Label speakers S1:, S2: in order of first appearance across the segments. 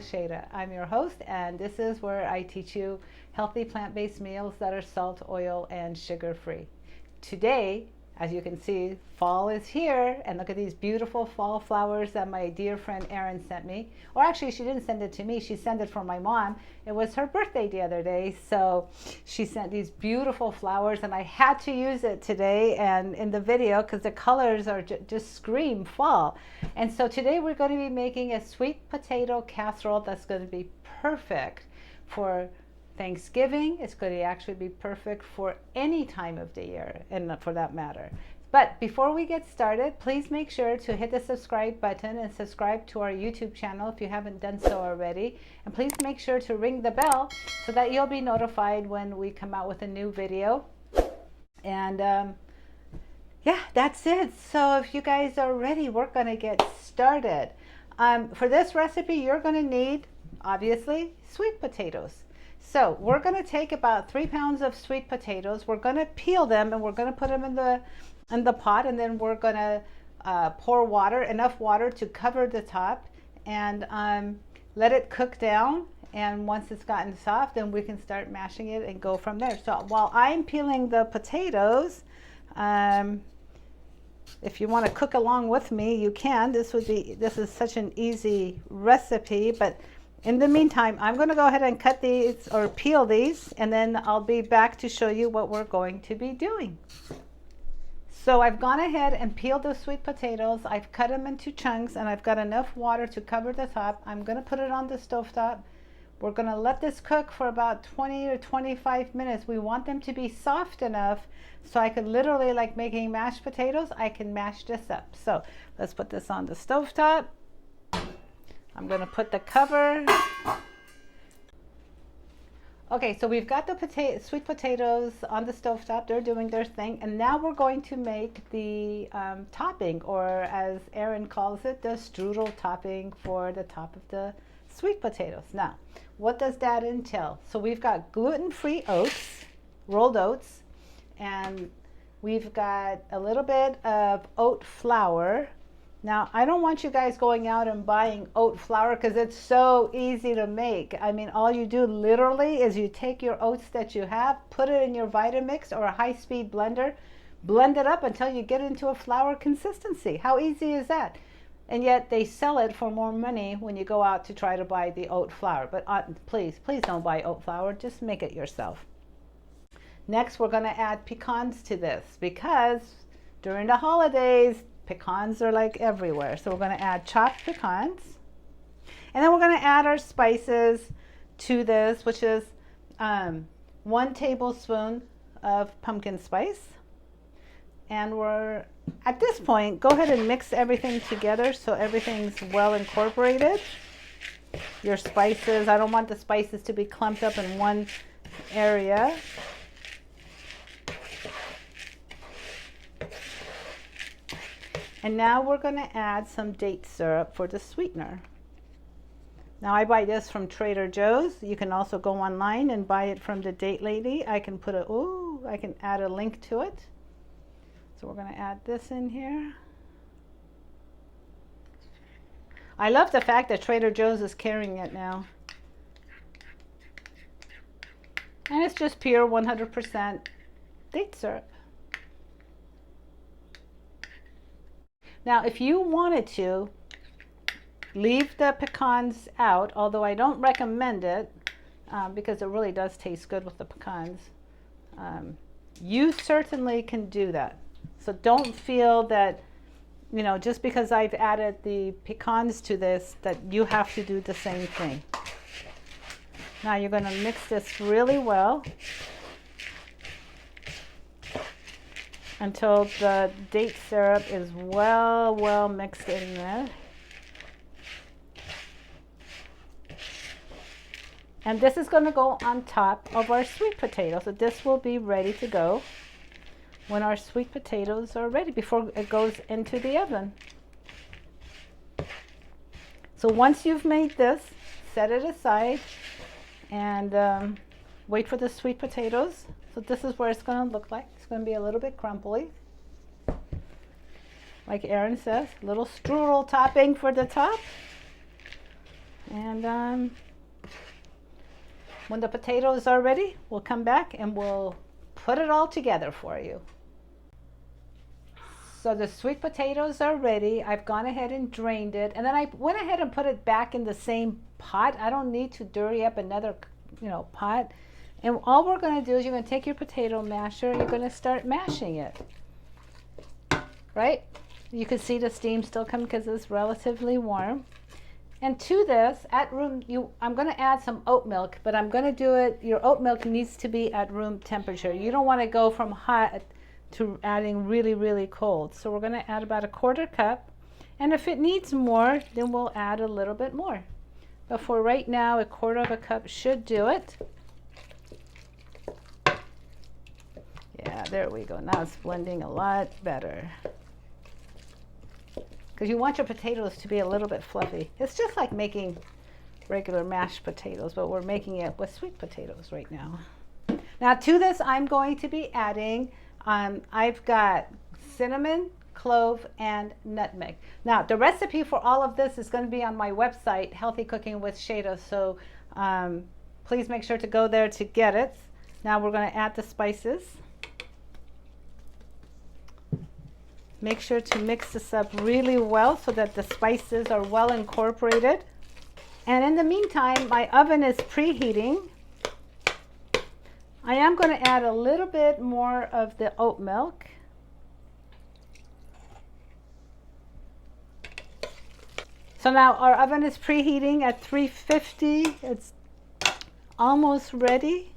S1: Shayda. I'm your host, and this is where I teach you healthy plant-based meals that are salt, oil, and sugar-free. Today, as you can see, fall is here, and look at these beautiful fall flowers that my dear friend Erin sent me. Or actually, she didn't send it to me, she sent it from my mom. It was her birthday the other day, so she sent these beautiful flowers, and I had to use it today and in the video because the colors are just scream fall. And so today we're going to be making a sweet potato casserole that's going to be perfect for Thanksgiving. It's going to actually be perfect for any time of the year, and for that matter. But before we get started, please make sure to hit the subscribe button and subscribe to our YouTube channel if you haven't done so already. And please make sure to ring the bell so that you'll be notified when we come out with a new video. And yeah, that's it. So if you guys are ready, we're going to get started. For this recipe, you're going to need, obviously, sweet potatoes. So we're going to take about 3 pounds of sweet potatoes. We're going to peel them and we're going to put them in the pot, and then we're going to pour water, enough water to cover the top, and let it cook down. And once it's gotten soft, then we can start mashing it and go from there. So while I'm peeling the potatoes, if you want to cook along with me, you can. This is such an easy recipe, but in the meantime, I'm going to go ahead and cut these or peel these, and then I'll be back to show you what we're going to be doing. So I've gone ahead and peeled the sweet potatoes. I've cut them into chunks, and I've got enough water to cover the top. I'm going to put it on the stovetop. We're going to let this cook for about 20 or 25 minutes. We want them to be soft enough so I could literally, like making mashed potatoes, I can mash this up. So let's put this on the stovetop. I'm going to put the cover. Okay, so we've got the sweet potatoes on the stovetop. They're doing their thing. And now we're going to make the topping, or as Erin calls it, the strudel topping for the top of the sweet potatoes. Now, what does that entail? So we've got gluten-free oats, rolled oats, and we've got a little bit of oat flour. Now, I don't want you guys going out and buying oat flour because it's so easy to make. I mean, all you do literally is you take your oats that you have, put it in your Vitamix or a high-speed blender, blend it up until you get into a flour consistency. How easy is that? And yet they sell it for more money when you go out to try to buy the oat flour. But please don't buy oat flour. Just make it yourself. Next, we're going to add pecans to this because during the holidays, pecans are like everywhere. So we're going to add chopped pecans. And then we're going to add our spices to this, which is 1 tablespoon of pumpkin spice. And we're, at this point, go ahead and mix everything together so everything's well incorporated. Your spices, I don't want the spices to be clumped up in one area. And now we're going to add some date syrup for the sweetener. Now I buy this from Trader Joe's. You can also go online and buy it from the Date Lady. I can add a link to it. So we're going to add this in here. I love the fact that Trader Joe's is carrying it now. And it's just pure 100% date syrup. Now, if you wanted to leave the pecans out, although I don't recommend it because it really does taste good with the pecans, you certainly can do that. So don't feel that, you know, just because I've added the pecans to this, that you have to do the same thing. Now you're going to mix this really well until the date syrup is well mixed in there. And this is going to go on top of our sweet potatoes. So this will be ready to go when our sweet potatoes are ready, before it goes into the oven. So once you've made this, set it aside and wait for the sweet potatoes. So this is where it's going to look like. It's going to be a little bit crumbly. Like Erin says, a little strudel topping for the top. And when the potatoes are ready, we'll come back and we'll put it all together for you. So the sweet potatoes are ready. I've gone ahead and drained it, and then I went ahead and put it back in the same pot. I don't need to dirty up another, pot. And all we're going to do is you're going to take your potato masher, you're going to start mashing it. Right? You can see the steam still coming because it's relatively warm. And to this, I'm going to add some oat milk, but I'm going to do it, your oat milk needs to be at room temperature. You don't want to go from hot to adding really, really cold. So we're going to add about 1/4 cup. And if it needs more, then we'll add a little bit more. But for right now, 1/4 cup should do it. Yeah, there we go. Now it's blending a lot better. Because you want your potatoes to be a little bit fluffy. It's just like making regular mashed potatoes, but we're making it with sweet potatoes right now. Now to this, I'm going to be adding, I've got cinnamon, clove, and nutmeg. Now the recipe for all of this is going to be on my website, Healthy Cooking with Shayda, so please make sure to go there to get it. Now we're going to add the spices. Make sure to mix this up really well so that the spices are well incorporated. And in the meantime, my oven is preheating. I am going to add a little bit more of the oat milk. So now our oven is preheating at 350. It's almost ready.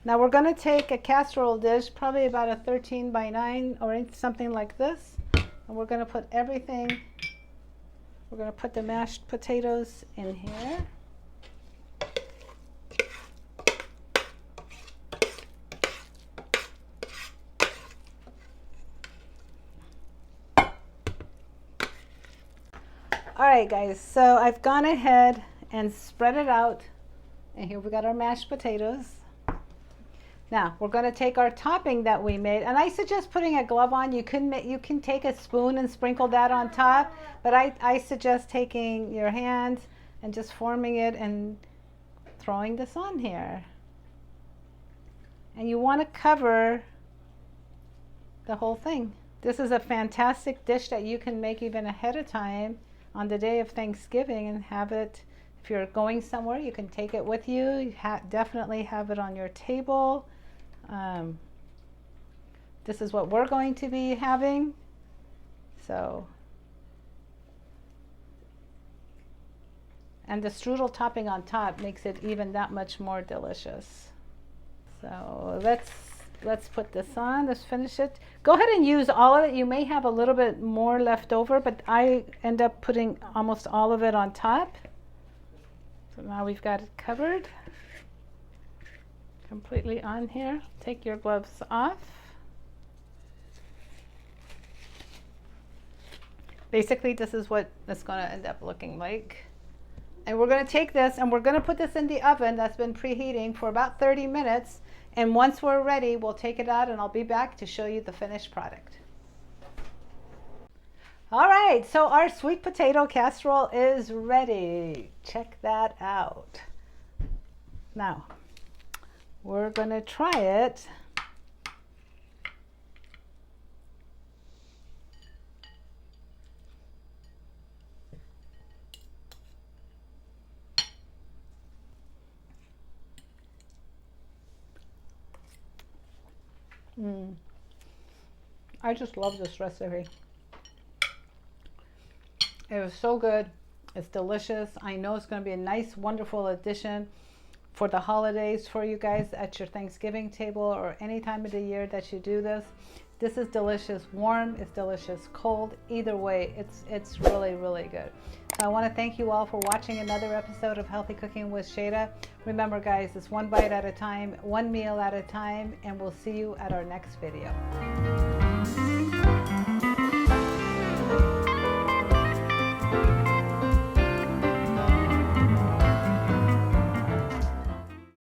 S1: Now we're going to take a casserole dish, probably about a 13 by 9 or something like this. And we're going to put everything, we're going to put the mashed potatoes in here. All right, guys, so I've gone ahead and spread it out. And here we got our mashed potatoes. Now we're going to take our topping that we made, and I suggest putting a glove on. You can take a spoon and sprinkle that on top, but I suggest taking your hands and just forming it and throwing this on here. And you want to cover the whole thing. This is a fantastic dish that you can make even ahead of time on the day of Thanksgiving and have it. If you're going somewhere, you can take it with you. You definitely have it on your table. This is what we're going to be having. So, and the strudel topping on top makes it even that much more delicious. So let's put this on. Let's finish it. Go ahead and use all of it. You may have a little bit more left over, but I end up putting almost all of it on top. So now we've got it covered completely on here. Take your gloves off. Basically, this is what it's going to end up looking like. And we're going to take this and we're going to put this in the oven that's been preheating for about 30 minutes. And once we're ready, we'll take it out and I'll be back to show you the finished product. All right, so our sweet potato casserole is ready. Check that out. Now, we're going to try it. I just love this recipe. It was so good. It's delicious. I know it's going to be a nice, wonderful addition for the holidays for you guys at your Thanksgiving table or any time of the year that you do this. This is delicious warm. It's delicious cold. Either way, it's really, really good. So I want to thank you all for watching another episode of Healthy Cooking with Shayda. Remember, guys, it's one bite at a time, one meal at a time, and we'll see you at our next video.